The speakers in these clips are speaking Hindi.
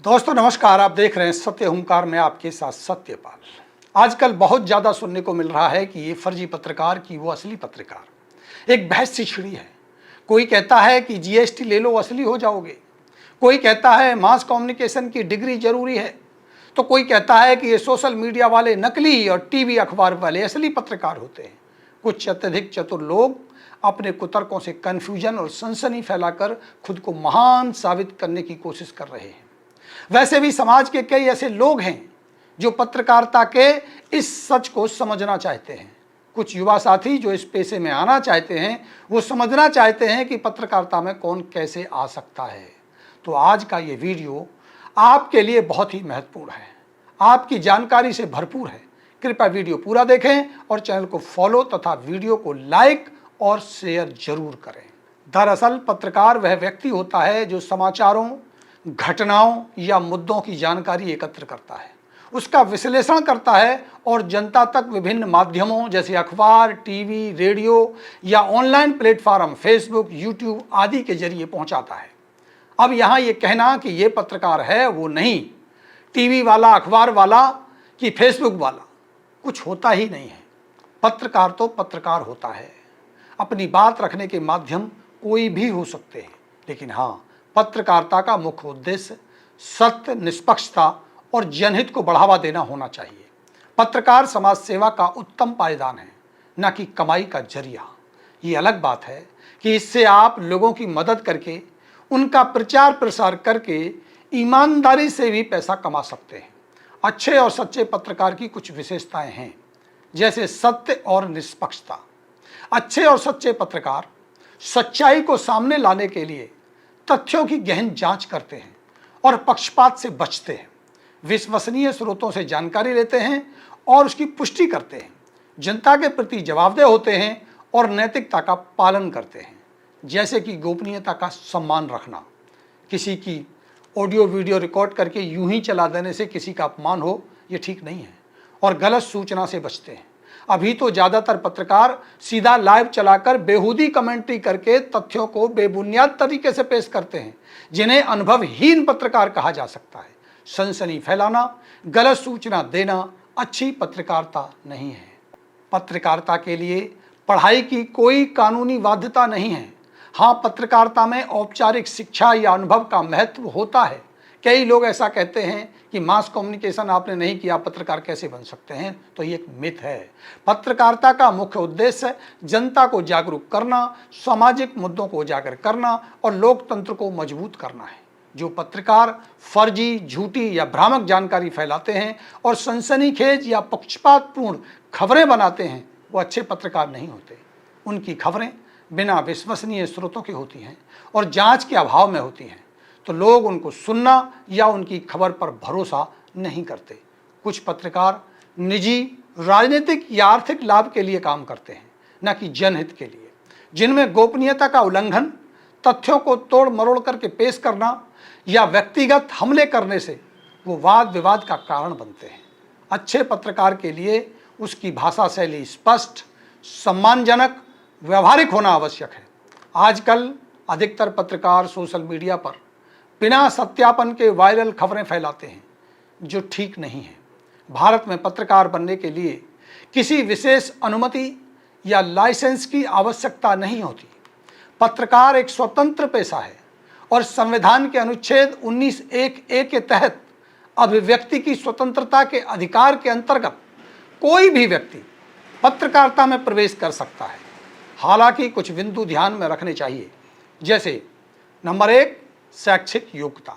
दोस्तों नमस्कार। आप देख रहे हैं सत्य हुंकार में आपके साथ सत्यपाल। आजकल बहुत ज़्यादा सुनने को मिल रहा है कि ये फर्जी पत्रकार की वो असली पत्रकार। एक बहस सी छिड़ी है। कोई कहता है कि जीएसटी ले लो असली हो जाओगे, कोई कहता है मास कम्युनिकेशन की डिग्री जरूरी है, तो कोई कहता है कि ये सोशल मीडिया वाले नकली और टीवी अखबार वाले असली पत्रकार होते हैं। कुछ अत्यधिक चतुर लोग अपने कुतर्कों से कन्फ्यूजन और सनसनी फैलाकर खुद को महान साबित करने की कोशिश कर रहे हैं। वैसे भी समाज के कई ऐसे लोग हैं जो पत्रकारिता के इस सच को समझना चाहते हैं। कुछ युवा साथी जो इस पेशे में आना चाहते हैं वो समझना चाहते हैं कि पत्रकारिता में कौन कैसे आ सकता है। तो आज का ये वीडियो आपके लिए बहुत ही महत्वपूर्ण है, आपकी जानकारी से भरपूर है। कृपया वीडियो पूरा देखें और चैनल को फॉलो तथा वीडियो को लाइक और शेयर जरूर करें। दरअसल पत्रकार वह व्यक्ति होता है जो समाचारों, घटनाओं या मुद्दों की जानकारी एकत्र करता है, उसका विश्लेषण करता है और जनता तक विभिन्न माध्यमों जैसे अखबार, टीवी, रेडियो या ऑनलाइन प्लेटफॉर्म फेसबुक, यूट्यूब आदि के जरिए पहुंचाता है। अब यहाँ ये कहना कि ये पत्रकार है वो नहीं, टीवी वाला, अखबार वाला कि फेसबुक वाला, कुछ होता ही नहीं है। पत्रकार तो पत्रकार होता है। अपनी बात रखने के माध्यम कोई भी हो सकते हैं, लेकिन हाँ, पत्रकारिता का मुख्य उद्देश्य सत्य, निष्पक्षता और जनहित को बढ़ावा देना होना चाहिए। पत्रकार समाज सेवा का उत्तम पायदान है, न कि कमाई का जरिया। ये अलग बात है कि इससे आप लोगों की मदद करके, उनका प्रचार प्रसार करके ईमानदारी से भी पैसा कमा सकते हैं। अच्छे और सच्चे पत्रकार की कुछ विशेषताएं हैं, जैसे सत्य और निष्पक्षता। अच्छे और सच्चे पत्रकार सच्चाई को सामने लाने के लिए तथ्यों की गहन जांच करते हैं और पक्षपात से बचते हैं। विश्वसनीय स्रोतों से जानकारी लेते हैं और उसकी पुष्टि करते हैं। जनता के प्रति जवाबदेह होते हैं और नैतिकता का पालन करते हैं, जैसे कि गोपनीयता का सम्मान रखना, किसी की ऑडियो वीडियो रिकॉर्ड करके यूं ही चला देने से किसी का अपमान हो, ये ठीक नहीं है, और गलत सूचना से बचते हैं। अभी तो ज़्यादातर पत्रकार सीधा लाइव चलाकर बेहूदी कमेंट्री करके तथ्यों को बेबुनियाद तरीके से पेश करते हैं, जिन्हें अनुभवहीन पत्रकार कहा जा सकता है। सनसनी फैलाना, गलत सूचना देना अच्छी पत्रकारिता नहीं है। पत्रकारिता के लिए पढ़ाई की कोई कानूनी बाध्यता नहीं है। हाँ, पत्रकारिता में औपचारिक शिक्षा या अनुभव का महत्व होता है। कई लोग ऐसा कहते हैं कि मास कम्युनिकेशन आपने नहीं किया, पत्रकार कैसे बन सकते हैं, तो ये एक मिथ है। पत्रकारिता का मुख्य उद्देश्य जनता को जागरूक करना, सामाजिक मुद्दों को उजागर करना और लोकतंत्र को मजबूत करना है। जो पत्रकार फर्जी, झूठी या भ्रामक जानकारी फैलाते हैं और सनसनीखेज या पक्षपातपूर्ण खबरें बनाते हैं, वो अच्छे पत्रकार नहीं होते। उनकी खबरें बिना विश्वसनीय स्रोतों की होती हैं और जांच के अभाव में होती हैं, तो लोग उनको सुनना या उनकी खबर पर भरोसा नहीं करते। कुछ पत्रकार निजी, राजनीतिक या आर्थिक लाभ के लिए काम करते हैं, न कि जनहित के लिए, जिनमें गोपनीयता का उल्लंघन, तथ्यों को तोड़ मरोड़ करके पेश करना या व्यक्तिगत हमले करने से वो वाद विवाद का कारण बनते हैं। अच्छे पत्रकार के लिए उसकी भाषा शैली स्पष्ट, सम्मानजनक, व्यवहारिक होना आवश्यक है। आजकल अधिकतर पत्रकार सोशल मीडिया पर बिना सत्यापन के वायरल खबरें फैलाते हैं, जो ठीक नहीं है। भारत में पत्रकार बनने के लिए किसी विशेष अनुमति या लाइसेंस की आवश्यकता नहीं होती। पत्रकार एक स्वतंत्र पेशा है और संविधान के अनुच्छेद 19(1)(a) के तहत अभिव्यक्ति की स्वतंत्रता के अधिकार के अंतर्गत कोई भी व्यक्ति पत्रकारिता में प्रवेश कर सकता है। हालांकि कुछ बिंदु ध्यान में रखने चाहिए, जैसे नंबर 1, शैक्षिक योग्यता।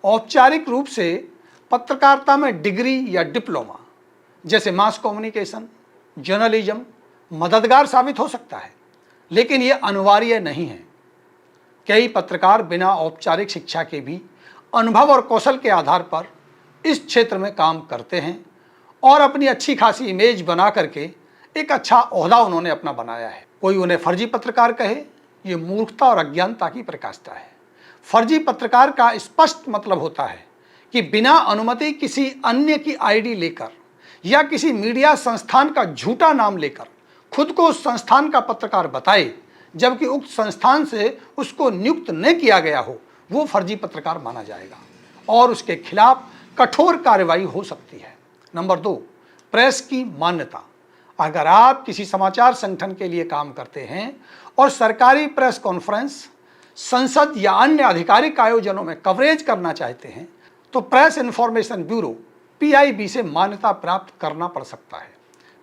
औपचारिक रूप से पत्रकारिता में डिग्री या डिप्लोमा जैसे मास कम्युनिकेशन, जर्नलिज्म मददगार साबित हो सकता है, लेकिन यह अनिवार्य नहीं है। कई पत्रकार बिना औपचारिक शिक्षा के भी अनुभव और कौशल के आधार पर इस क्षेत्र में काम करते हैं और अपनी अच्छी खासी इमेज बना करके एक अच्छा ओहदा उन्होंने अपना बनाया है। कोई उन्हें फर्जी पत्रकार कहे, ये मूर्खता और अज्ञानता की प्रकाशिता है। फर्जी पत्रकार का स्पष्ट मतलब होता है कि बिना अनुमति किसी अन्य की आईडी लेकर या किसी मीडिया संस्थान का झूठा नाम लेकर खुद को उस संस्थान का पत्रकार बताए, जबकि उक्त संस्थान से उसको नियुक्त न किया गया हो, वो फर्जी पत्रकार माना जाएगा। और उसके खिलाफ कठोर कार्रवाई हो सकती है। नंबर 2, प्रेस की मान्यता। अगर आप किसी समाचार संगठन के लिए काम करते हैं और सरकारी प्रेस कॉन्फ्रेंस, संसद या अन्य आधिकारिक आयोजनों में कवरेज करना चाहते हैं तो प्रेस इंफॉर्मेशन ब्यूरो PIB से मान्यता प्राप्त करना पड़ सकता है।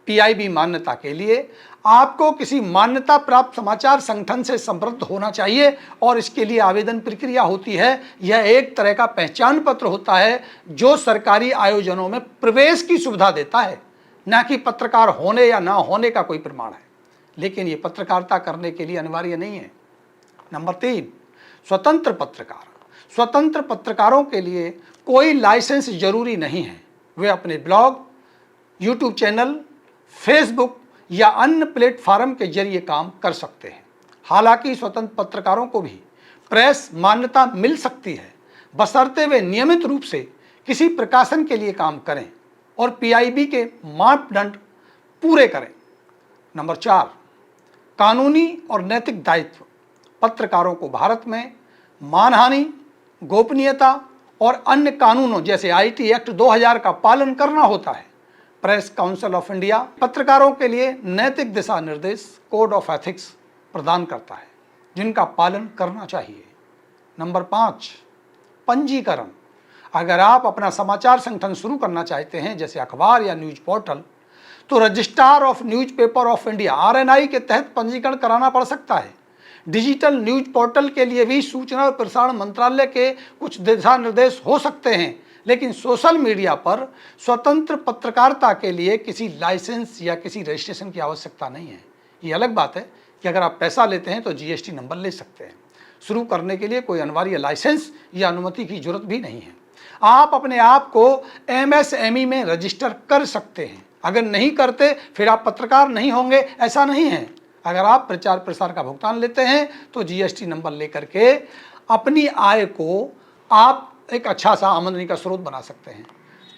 PIB मान्यता के लिए आपको किसी मान्यता प्राप्त समाचार संगठन से संबद्ध होना चाहिए और इसके लिए आवेदन प्रक्रिया होती है। यह एक तरह का पहचान पत्र होता है जो सरकारी आयोजनों में प्रवेश की सुविधा देता है, न कि पत्रकार होने या ना होने का कोई प्रमाण है, लेकिन ये पत्रकारिता करने के लिए अनिवार्य नहीं है। नंबर 3, स्वतंत्र पत्रकार। स्वतंत्र पत्रकारों के लिए कोई लाइसेंस जरूरी नहीं है। वे अपने ब्लॉग, यूट्यूब चैनल, फेसबुक या अन्य प्लेटफार्म के जरिए काम कर सकते हैं। हालांकि स्वतंत्र पत्रकारों को भी प्रेस मान्यता मिल सकती है, बशर्ते वे नियमित रूप से किसी प्रकाशन के लिए काम करें और PIB के मापदंड पूरे करें। नंबर 4, कानूनी और नैतिक दायित्व। पत्रकारों को भारत में मानहानि, गोपनीयता और अन्य कानूनों जैसे IT एक्ट 2000 का पालन करना होता है। प्रेस काउंसिल ऑफ इंडिया पत्रकारों के लिए नैतिक दिशा निर्देश, कोड ऑफ एथिक्स प्रदान करता है, जिनका पालन करना चाहिए। नंबर 5, पंजीकरण। अगर आप अपना समाचार संगठन शुरू करना चाहते हैं, जैसे अखबार या न्यूज पोर्टल, तो registrar of newspaper of India RNI के तहत पंजीकरण कराना पड़ सकता है। डिजिटल न्यूज पोर्टल के लिए भी सूचना और प्रसारण मंत्रालय के कुछ दिशा निर्देश हो सकते हैं, लेकिन सोशल मीडिया पर स्वतंत्र पत्रकारिता के लिए किसी लाइसेंस या किसी रजिस्ट्रेशन की आवश्यकता नहीं है। ये अलग बात है कि अगर आप पैसा लेते हैं तो GST नंबर ले सकते हैं। शुरू करने के लिए कोई अनिवार्य लाइसेंस या अनुमति की जरूरत भी नहीं है। आप अपने आप को MSME में रजिस्टर कर सकते हैं। अगर नहीं करते फिर आप पत्रकार नहीं होंगे, ऐसा नहीं है। अगर आप प्रचार प्रसार का भुगतान लेते हैं तो GST नंबर लेकर के अपनी आय को आप एक अच्छा सा आमदनी का स्रोत बना सकते हैं।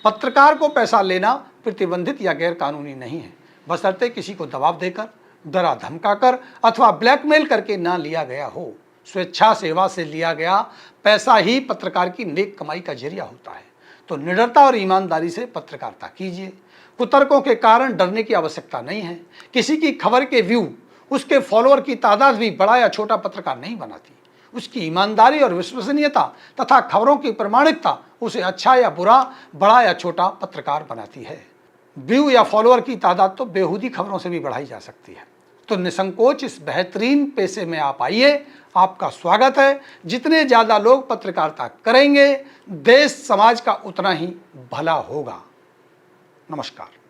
पत्रकार को पैसा लेना प्रतिबंधित या गैर कानूनी नहीं है, बशर्ते किसी को दबाव देकर, डरा धमकाकर अथवा ब्लैकमेल करके ना लिया गया हो। स्वेच्छा सेवा से लिया गया पैसा ही पत्रकार की नेक कमाई का जरिया होता है। तो निडरता और ईमानदारी से पत्रकारिता कीजिए। कुतर्कों के कारण डरने की आवश्यकता नहीं है। किसी की खबर के व्यू उसके फॉलोअर की तादाद भी बड़ा या छोटा पत्रकार नहीं बनाती। उसकी ईमानदारी और विश्वसनीयता तथा खबरों की प्रामाणिकता उसे अच्छा या बुरा, बड़ा या छोटा पत्रकार बनाती है। व्यू या फॉलोअर की तादाद तो बेहूदी खबरों से भी बढ़ाई जा सकती है। तो निसंकोच इस बेहतरीन पेशे में आप आइए, आपका स्वागत है। जितने ज़्यादा लोग पत्रकारिता करेंगे, देश समाज का उतना ही भला होगा। नमस्कार।